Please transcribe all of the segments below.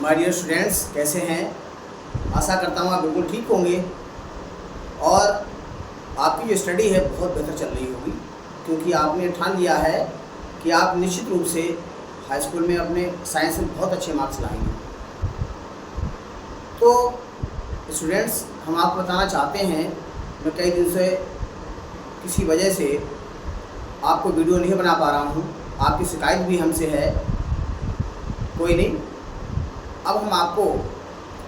My dear students, कैसे हैं? आशा करता हूँ आप बिल्कुल ठीक होंगे और आपकी जो स्टडी है बहुत बेहतर चल रही होगी, क्योंकि आपने ठान लिया है कि आप निश्चित रूप से हाई स्कूल में अपने साइंस में बहुत अच्छे मार्क्स लाएंगे। तो स्टूडेंट्स, हम आपको बताना चाहते हैं, मैं कई दिन से किसी वजह से आपको वीडियो नहीं बना पा रहा हूँ, आपकी शिकायत भी हमसे है। कोई नहीं, अब हम आपको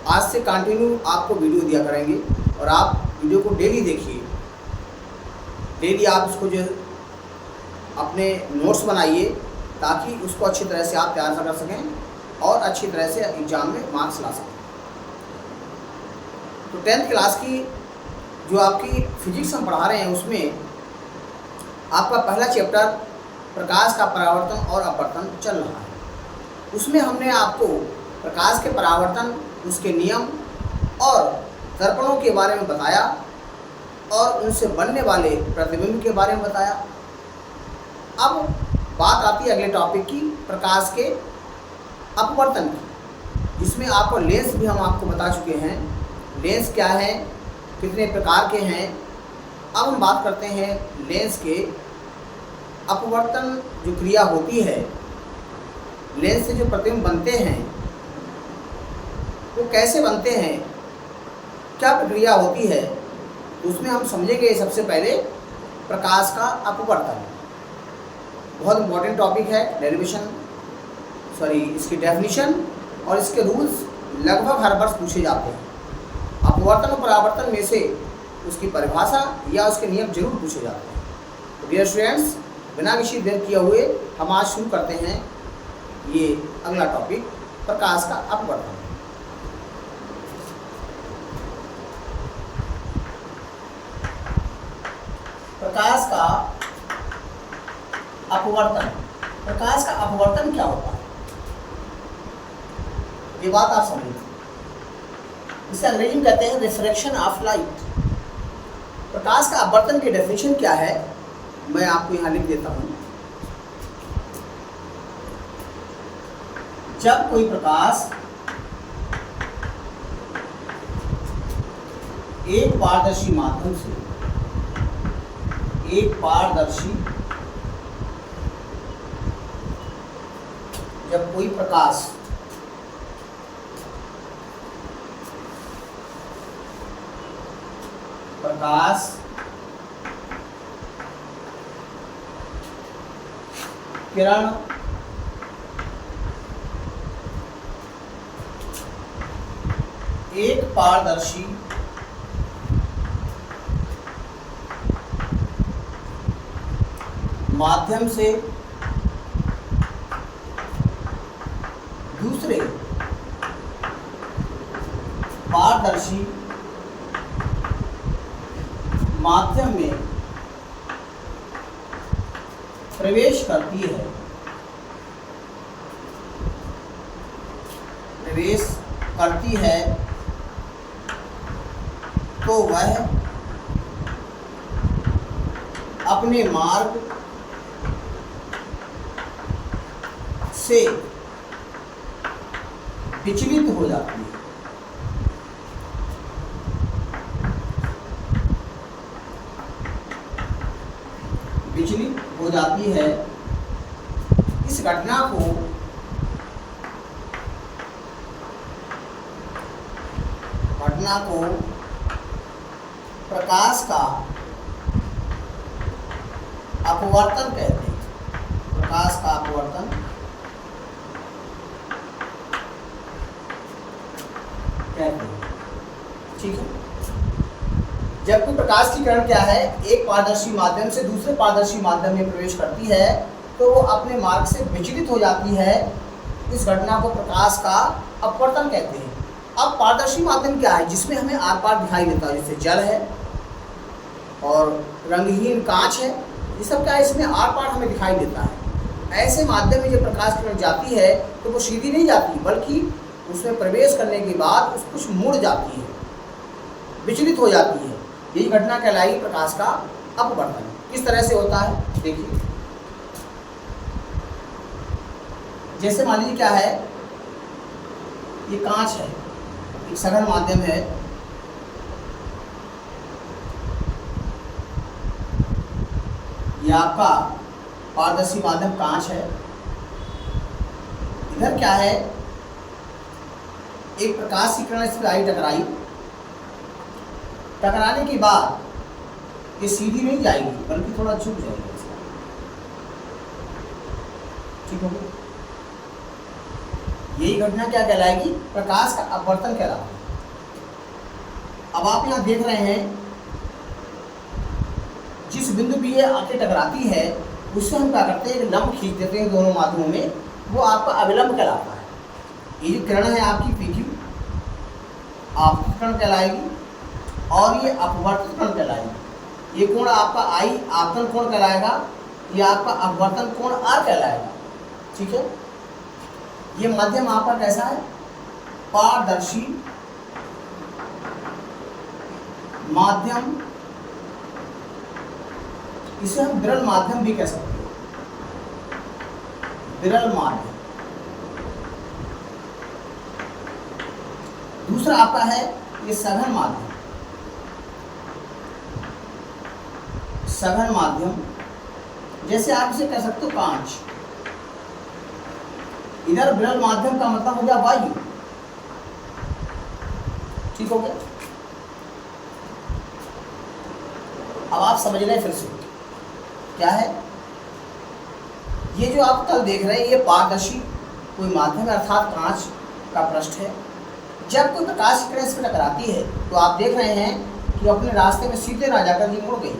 आज से कंटिन्यू आपको वीडियो दिया करेंगे और आप वीडियो को डेली देखिए। डेली आप इसको जो अपने नोट्स बनाइए ताकि उसको अच्छी तरह से आप तैयार कर सकें और अच्छी तरह से एग्ज़ाम में मार्क्स ला सकें। तो 10th क्लास की जो आपकी फिजिक्स हम पढ़ा रहे हैं उसमें आपका पहला चैप्टर प्रकाश का परावर्तन और अपवर्तन चल रहा है। उसमें हमने आपको प्रकाश के परावर्तन, उसके नियम और दर्पणों के बारे में बताया और उनसे बनने वाले प्रतिबिंब के बारे में बताया। अब बात आती है अगले टॉपिक की, प्रकाश के अपवर्तन की। इसमें आपको लेंस भी हम आपको बता चुके हैं, लेंस क्या है, कितने प्रकार के हैं। अब हम बात करते हैं लेंस के अपवर्तन जो क्रिया होती है, लेंस से जो प्रतिबिंब बनते हैं वो कैसे बनते हैं, क्या प्रक्रिया होती है, उसमें हम समझेंगे सबसे पहले प्रकाश का अपवर्तन। बहुत इंपॉर्टेंट टॉपिक है, इसकी डेफिनेशन और इसके रूल्स लगभग हर वर्ष पूछे जाते हैं। अपवर्तन और परावर्तन में से उसकी परिभाषा या उसके नियम जरूर पूछे जाते हैं। तो डियर स्टूडेंट्स, बिना किसी देर किए हुए हम आज शुरू करते हैं ये अगला टॉपिक, प्रकाश का अपवर्तन। प्रकाश का अपवर्तन, प्रकाश का अपवर्तन क्या होता है, ये बात आप समझिए। इसे अंग्रेजी में कहते हैं रिफ्रैक्शन ऑफ लाइट। प्रकाश का अपवर्तन की डेफिनेशन क्या है, मैं आपको यहाँ लिख देता हूँ। जब कोई प्रकाश एक पारदर्शी माध्यम से, जब कोई प्रकाश किरण एक पारदर्शी माध्यम से दूसरे पारदर्शी माध्यम में प्रवेश करती है, तो वह अपने मार्ग से विचलित हो जाती है। इस घटना को प्रकाश का अपवर्तन कहते हैं। प्रकाश का अपवर्तन कहते हैं, ठीक है। जबकि प्रकाश की किरण क्या है, एक पारदर्शी माध्यम से दूसरे पारदर्शी माध्यम में प्रवेश करती है तो वो अपने मार्ग से विचलित हो जाती है। इस घटना को प्रकाश का अपवर्तन कहते हैं। अब पारदर्शी माध्यम क्या है, जिसमें हमें आर पार दिखाई देता है, जैसे जल है और रंगहीन कांच है, ये सब क्या है, इसमें आर पार हमें दिखाई देता है। ऐसे माध्यम में जब प्रकाश किरण जाती है तो वो सीधी नहीं जाती, बल्कि उसमें प्रवेश करने के बाद कुछ मुड़ जाती है, विचलित हो जाती है। यही घटना कहलाई प्रकाश का अपवर्तन। किस तरह से होता है देखिए, जैसे मान लीजिए क्या है, ये कांच है, एक सघन माध्यम है। ये आपका पारदर्शी माध्यम कांच है। इधर क्या है, एक प्रकाश की किरण इस पर आई, टकराई, टकराने के बाद ये सीधी नहीं जाएगी बल्कि थोड़ा झुक जाएगी। ठीक होगी। यही घटना क्या कहलाएगी, प्रकाश का अपवर्तन कहलाता है। अब आप यहां देख रहे हैं जिस बिंदु भी ये आके टकराती है उससे हम क्या करते हैं, एक लंब खींच देते हैं दोनों माध्यमों में, वो आपका अविलंब कहलाता है। ये जो किरण है आपकी PQ आपतित किरण कहलाएगी और ये अपवर्तित किरण कहलाएगी। ये कोण आपका I आपतन कोण कहलाएगा, ये आपका अपवर्तन कोण R कहलाएगा। ठीक है। ये माध्यम आपका कैसा है, पारदर्शी माध्यम, इसे हम विरल माध्यम भी कह सकते हैं, विरल माध्यम। दूसरा आपका है ये सघन माध्यम। सघन माध्यम जैसे आप इसे कह सकते हो कांच। इधर विरल माध्यम का मतलब हो गया वायु। ठीक हो गया। अब आप समझ रहे हैं फिर से क्या है, ये जो आप कल देख रहे हैं ये पारदर्शी कोई माध्यम है अर्थात कांच का पृष्ठ है। जब कोई प्रकाश की किरण इस पर टकराती है तो आप देख रहे हैं कि अपने रास्ते में सीधे ना जाकर ये मुड़ गई।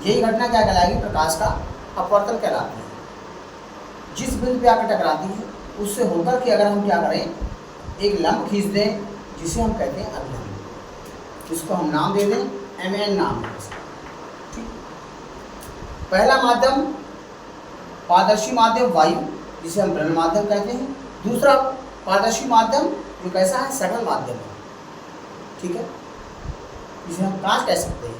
यही घटना क्या कहलाएगी, प्रकाश का अपवर्तन कहलाती है। जिस बिंदु पे आकर टकराती है उससे होकर के अगर हम क्या करें, एक लंब खींच दें जिसे हम कहते हैं अभिलंब। इसको हम नाम दे दें MN नाम है। ठीक। पहला माध्यम पारदर्शी माध्यम वायु जिसे हम विरल माध्यम कहते हैं। दूसरा पारदर्शी माध्यम जो कैसा है, सघन माध्यम है। ठीक है, जिसे हम कांच कह सकते हैं।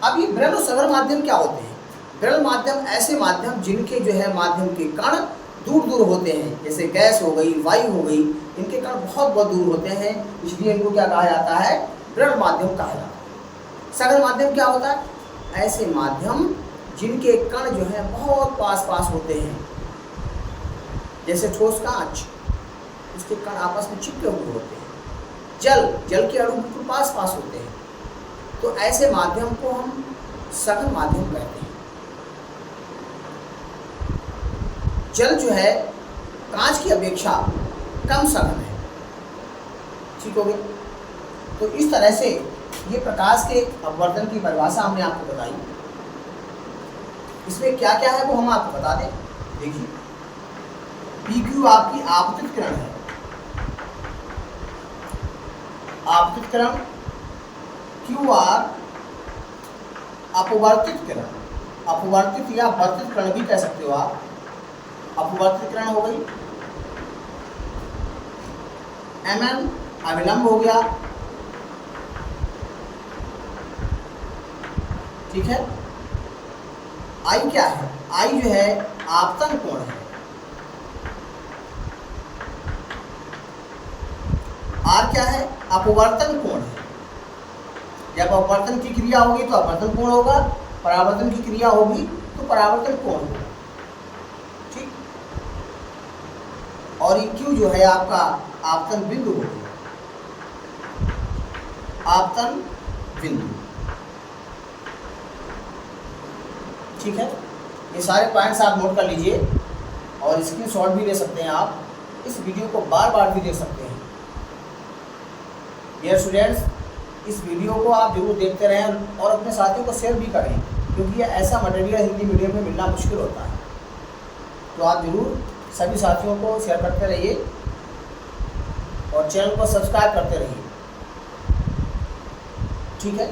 अब ये विरल और सघन माध्यम क्या होते हैं, विरल माध्यम ऐसे माध्यम जिनके जो है माध्यम के कण दूर दूर होते हैं, जैसे गैस हो गई, वायु हो गई, इनके कण बहुत बहुत दूर होते हैं, इसलिए इनको क्या कहा जाता है, विरल माध्यम कहा जाता है। सघन माध्यम क्या होता है, ऐसे माध्यम जिनके कण जो है बहुत पास पास होते हैं, जैसे ठोस कांच, उसके कण आपस में चिपके हुए होते हैं। जल के अणु बिल्कुल पास पास होते हैं, तो ऐसे माध्यम को हम सघन माध्यम कहते हैं। जल जो है कांच की अपेक्षा कम सघन है। ठीक हो गया। तो इस तरह से ये प्रकाश के अपवर्तन की परिभाषा हमने आपको बताई। इसमें क्या क्या है वो हम आपको बता दें। देखिए, PQ आपकी आपतित किरण है। आपतित किरण, QR अपवर्तित किरण, अपवर्तित या वर्तित किरण भी कह सकते हो आप। अपवर्तित किरण हो गई। MN अविलंब हो गया। ठीक है। I क्या है, I जो है आपतन कोण है। R क्या है, अपवर्तन कोण है। जब अपवर्तन की क्रिया होगी तो अपवर्तन कोण होगा, परावर्तन की क्रिया होगी तो परावर्तन कोण होगा। ठीक। और ये Q जो है आपका आपतन बिंदु होगा, आपतन बिंदु। ठीक है। ये सारे पॉइंट्स आप नोट कर लीजिए और स्क्रीनशॉट भी ले सकते हैं आप। इस वीडियो को बार बार भी देख सकते हैं। डियर स्टूडेंट्स, इस वीडियो को आप जरूर देखते रहें और अपने साथियों को शेयर भी करें, क्योंकि ये ऐसा मटेरियल हिंदी मीडियम में मिलना मुश्किल होता है। तो आप जरूर सभी साथियों को शेयर करते रहिए और चैनल को सब्सक्राइब करते रहिए। ठीक है।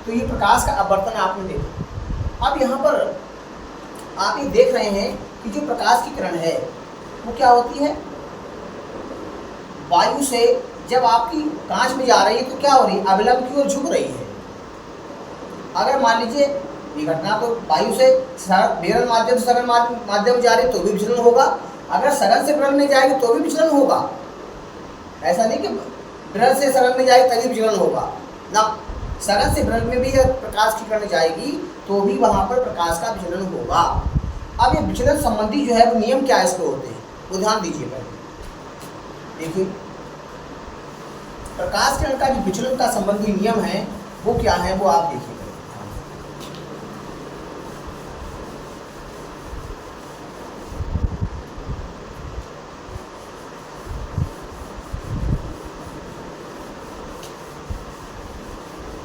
तो ये प्रकाश का अपवर्तन आपने देखा। अब यहाँ पर आप ये देख रहे हैं कि जो प्रकाश की किरण है वो क्या होती है, वायु से जब आपकी कांच में जा रही है तो क्या हो रही है, अविलंब की ओर झुक रही है। अगर मान लीजिए ये घटना तो वायु से विरल माध्यम से सघन माध्यम जा रही है तो भी विचलन होगा, अगर सघन से विरल में जाएगी तो भी विचलन होगा। ऐसा नहीं कि विरल से सरल में जाए तभी विचलन होगा ना, सरल से विरल में भी अगर प्रकाश की किरण जाएगी तो भी वहाँ पर प्रकाश का विचलन होगा। अब ये विचलन संबंधी जो है वो नियम क्या इसके होते हैं, वो ध्यान दीजिए पहले। देखिए प्रकाश किरण का जो विचलन का संबंधी नियम है वो क्या है, वो आप देखिए।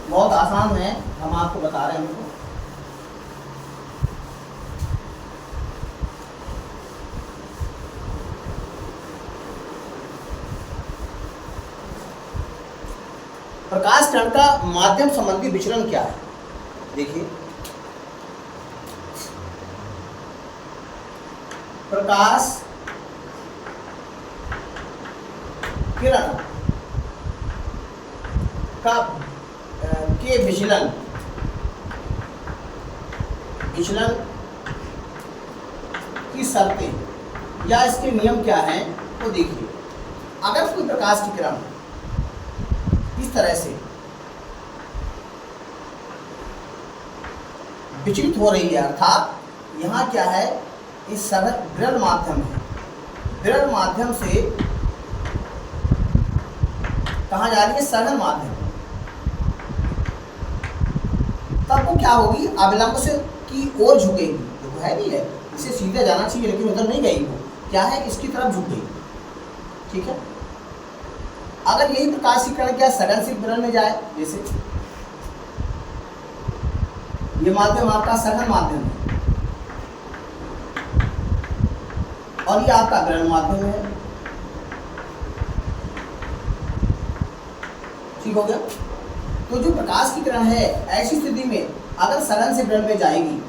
बहुत आसान है, हम आपको बता रहे हैं उनको। प्रकाश किरण का माध्यम संबंधी विचलन क्या है, देखिए प्रकाश किरण का के विचलन की शर्तें या इसके नियम क्या हैं, वो देखिए। अगर कोई प्रकाश की किरण इस तरह से विचलित हो रही है, अर्थात यहाँ क्या है, इस सरल विरल माध्यम है, विरल माध्यम से कहाँ जा रही है, सरल माध्यम, तब वो क्या होगी, अविलंब से की ओर झुकेगी। देखो है नहीं है, इसे सीधे जाना चाहिए लेकिन उधर नहीं गई, वो क्या है, इसकी तरफ झुक गई। ठीक है, अगर यही प्रकाश की किरण क्या सघन से विरल में जाए, जैसे ये माध्यम आपका सघन माध्यम है और ये आपका विरल माध्यम है, ठीक हो गया। तो जो प्रकाश की किरण है ऐसी स्थिति में अगर सघन से विरल में जाएगी,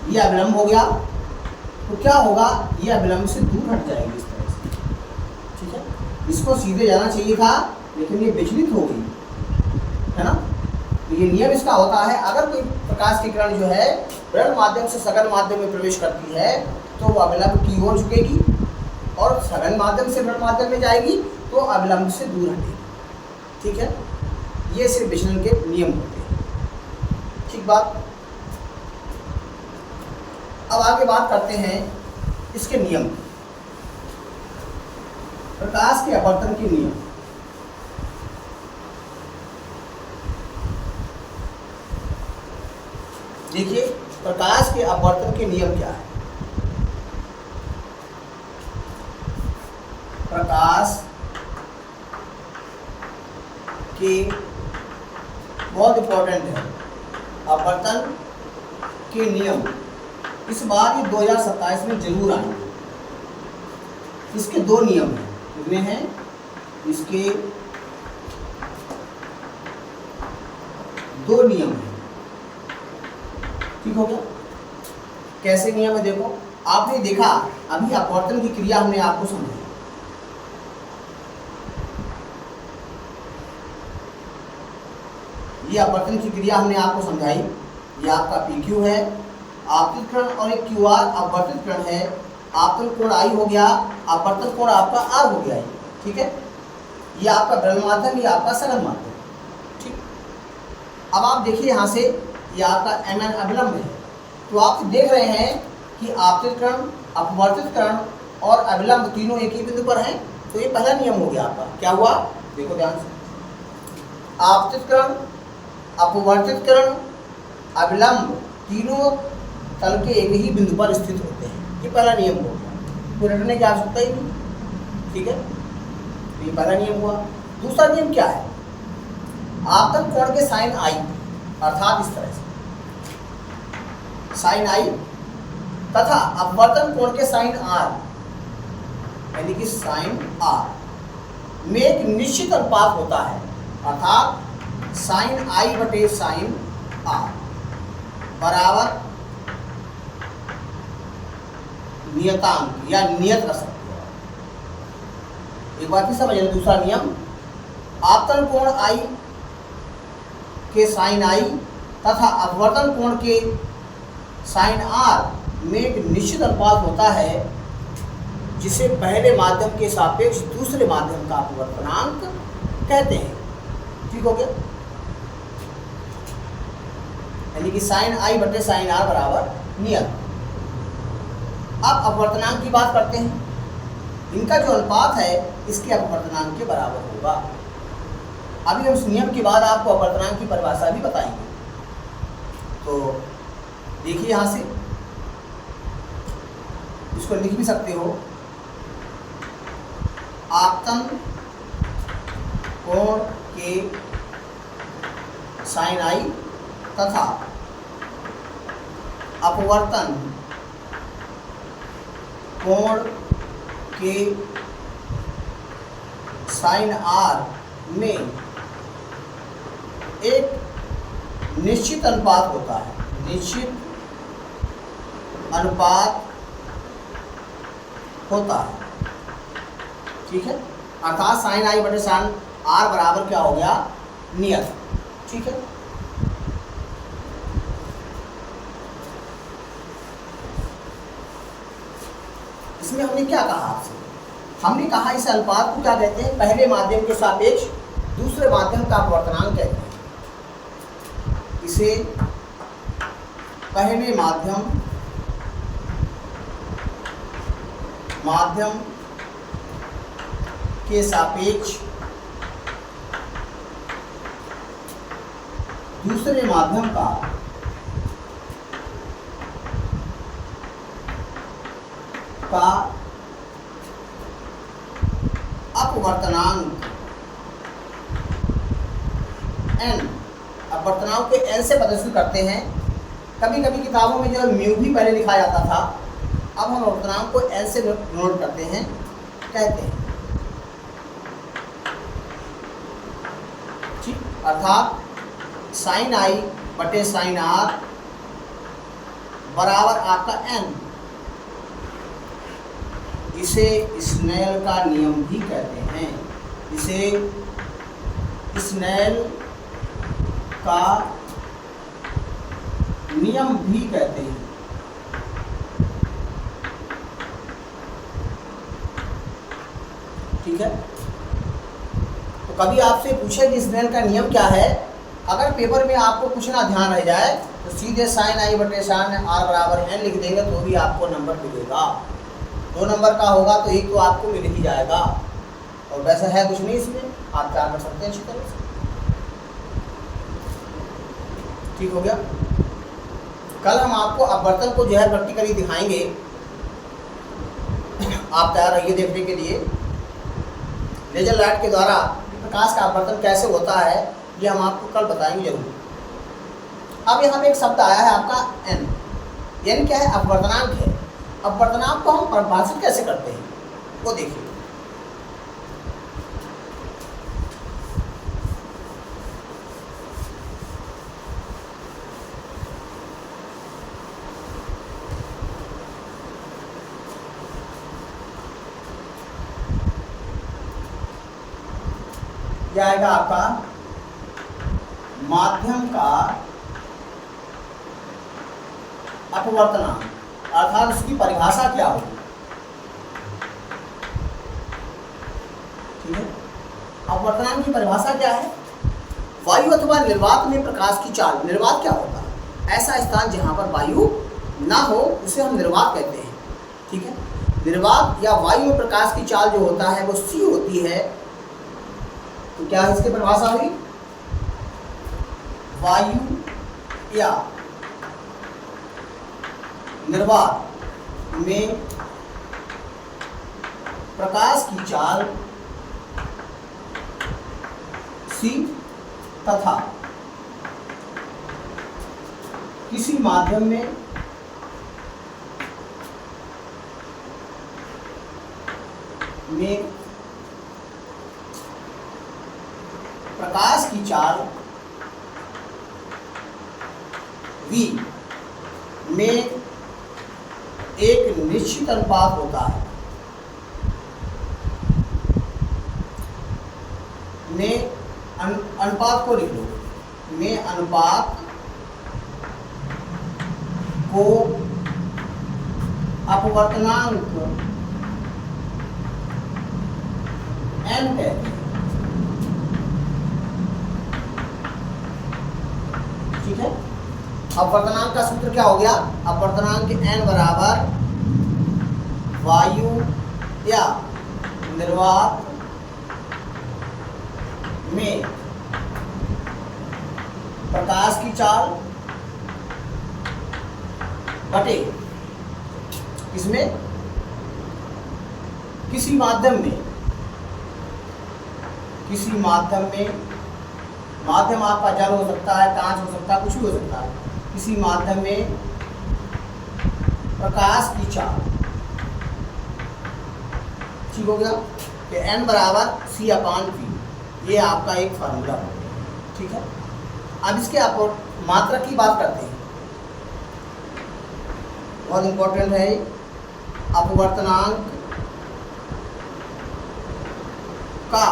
ये अविलंब हो गया, तो क्या होगा, ये अविलंब से दूर हट जाएगी इस तरह से। ठीक है, इसको सीधे जाना चाहिए था लेकिन ये विचलित हो गई, है ना। तो ये नियम इसका होता है, अगर कोई प्रकाश की किरण जो है विरल माध्यम से सघन माध्यम में प्रवेश करती है तो वो अविलंब की ओर झुकेगी और सघन माध्यम से विरल माध्यम में जाएगी तो अविलंब से दूर हटेगी। ठीक है, ये सिर्फ विचलन के नियम होते हैं। ठीक बात। अब आगे बात करते हैं इसके नियम, प्रकाश के अपवर्तन के नियम। देखिए प्रकाश के अपवर्तन के नियम क्या है। प्रकाश के बहुत इंपॉर्टेंट है अपवर्तन के नियम, इस बार ये 2027 में जरूर आएंगे। इसके दो नियम हैं, कितने हैं, इसके दो नियम हैं। ठीक हो गया, कैसे नियम है, देखो आपने देखा अभी अपवर्तन की क्रिया हमने आपको समझाई। ये अपवर्तन की क्रिया हमने आपको समझाई, ये आपका PQ है आपतित किरण और एक QR अपवर्तित किरण है, आपतन कोण I हो गया, अपवर्तन कोण आपका R हो गया। ठीक है, ये आपका विरल माध्यम, ये आपका सघन माध्यम। ठीक, अब आप देखिए यहाँ से ये आपका MN अविलंब है, तो आप देख रहे हैं कि आपतित किरण, अपवर्तित किरण और अविलंब तीनों एक ही बिंदु पर हैं। तो ये पहला नियम हो गया आपका। क्या हुआ, देखो ध्यान से, आपतित किरण, अपवर्तित किरण, अविलंब तीनों तल के एक ही बिंदु पर स्थित होते हैं। ये पहला नियम हो गया, कोई रटने की आवश्यकता ही नहीं। ठीक है, तो ये पहला नियम हुआ। दूसरा नियम क्या है, आपतन कोण के साइन I, अर्थात इस तरह से साइन I तथा अपवर्तन कोण के साइन R, यानी कि साइन R में एक निश्चित अनुपात होता है, अर्थात साइन I बटे साइन R बराबर नियतांक या नियत रख सकते हो। एक बार फिर समझ लें दूसरा नियम, आपतन कोण I के साइन I तथा अपवर्तन कोण के साइन R में एक निश्चित अनुपात होता है जिसे पहले माध्यम के सापेक्ष दूसरे माध्यम का अपवर्तनांक कहते हैं। ठीक हो गया? यानी कि साइन आई बटे साइन आर बराबर नियत। अब अपवर्तनांक की बात करते हैं। इनका जो अनुपात है इसके अपवर्तनांक के बराबर होगा। अभी हम इस नियम के बाद आपको अपवर्तनांक की परिभाषा भी बताएंगे। तो देखिए यहां से इसको लिख भी सकते हो। आपतन कोण के साइन आई तथा अपवर्तन कोण के साइन आर में एक निश्चित अनुपात होता है। निश्चित अनुपात होता है। ठीक है? अर्थात साइन आई बटे साइन आर बराबर क्या हो गया? नियत। ठीक है? इसमें हमने क्या कहा आपसे? हमने कहा इस अनुपात को क्या कहते हैं? पहले माध्यम के सापेक्ष दूसरे माध्यम का अपवर्तनांक कहते हैं। इसे पहले माध्यम के सापेक्ष दूसरे माध्यम का अपवर्तनांक n, अपवर्तनांक के n से प्रदर्शित करते हैं। कभी कभी किताबों में जो है म्यू भी पहले लिखा जाता था, अब हम अपवर्तनांक को n से नोट करते हैं, कहते हैं। ठीक? अर्थात साइन आई बटे साइन आर बराबर आपका n। इसे स्नेल का नियम भी कहते हैं। इसे स्नेल का नियम भी कहते हैं। ठीक है? तो कभी आपसे पूछे कि स्नेल का नियम क्या है, अगर पेपर में आपको कुछ ना ध्यान रह जाए तो सीधे साइन आई बटे साइन आर बराबर n लिख देंगे तो भी आपको नंबर मिलेगा। 2 नंबर का होगा तो एक तो आपको मिल ही जाएगा। और वैसा है कुछ नहीं, इसमें आप क्या कर सकते हैं अच्छी तरह से। ठीक हो गया? कल हम आपको अपवर्तन को जो है प्रैक्टिकली दिखाएंगे। आप तैयार रहिए देखने के लिए। लेजर लाइट के द्वारा प्रकाश का अपवर्तन कैसे होता है ये हम आपको कल बताएंगे जरूर। अब यहाँ पे एक शब्द आया है आपका n। n क्या है? अपवर्तनांक है। अपवर्तनांक को हम परिभाषित कैसे करते हैं वो देखिए। क्या आएगा आपका? माध्यम का अपवर्तनांक, अर्थात उसकी परिभाषा क्या होगी? ठीक है? अपवर्तनांक की परिभाषा क्या है? वायु अथवा निर्वात में प्रकाश की चाल। निर्वात क्या होता है? ऐसा स्थान जहां पर वायु ना हो उसे हम निर्वात कहते हैं। ठीक है? निर्वात या वायु में प्रकाश की चाल जो होता है वो c होती है। तो क्या इसकी परिभाषा हुई? वायु या निर्वात में प्रकाश की चाल c तथा किसी माध्यम में प्रकाश की चाल v में एक निश्चित अनुपात होता है। में अनुपात को लिख लो। में अनुपात को अपवर्तनांक n कहते हैं। ठीक है, अपवर्तनांक का सूत्र क्या हो गया? अपवर्तनांक n बराबर वायु या निर्वात में प्रकाश की चाल बटे किसमें? किसी माध्यम में, किसी माध्यम में, माध्यम आपका जल हो सकता है, कांच हो सकता है, कुछ भी हो सकता है, किसी माध्यम में प्रकाश की चाल। ठीक हो गया कि n बराबर C/V, ये आपका एक फार्मूला हो गया। ठीक है, अब इसके आप मात्रा की बात करते हैं, बहुत इंपॉर्टेंट है। अपवर्तनांक का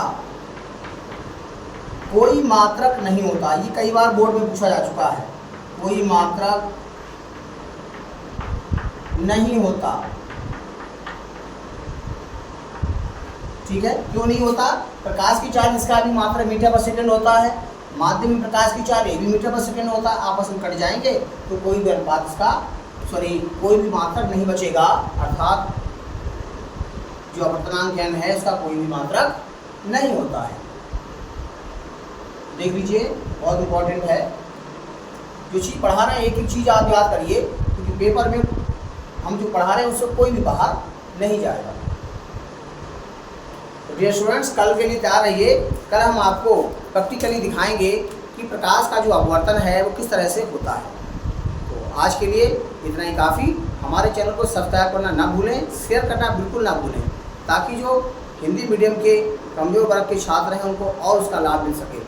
कोई मात्रक नहीं होता, ये कई बार बोर्ड में पूछा जा चुका है। कोई मात्रक नहीं होता। ठीक है, क्यों नहीं होता? प्रकाश की चाल इसका भी मात्रा मीटर पर सेकंड होता है, माध्यम में प्रकाश की चाल ये भी मीटर पर सेकंड होता है, आपस में कट जाएंगे तो कोई भी अनुपात इसका कोई भी मात्रक नहीं बचेगा, अर्थात जो अपवर्तनांक n है उसका कोई भी मात्रक नहीं होता है। देख लीजिए, बहुत इंपॉर्टेंट है। जो चीज़ पढ़ा रहे हैं एक एक चीज़ आप याद करिए, क्योंकि पेपर में हम जो पढ़ा रहे हैं उससे कोई भी बाहर नहीं जाएगा। तो डियर स्टूडेंट्स, कल के लिए तैयार रहिए। कल हम आपको प्रैक्टिकली दिखाएंगे कि प्रकाश का जो अपवर्तन है वो किस तरह से होता है। तो आज के लिए इतना ही काफ़ी। हमारे चैनल को सब्सक्राइब करना ना भूलें, शेयर करना बिल्कुल ना भूलें, ताकि जो हिंदी मीडियम के कमजोर वर्ग के छात्र हैं उनको और उसका लाभ मिल सके।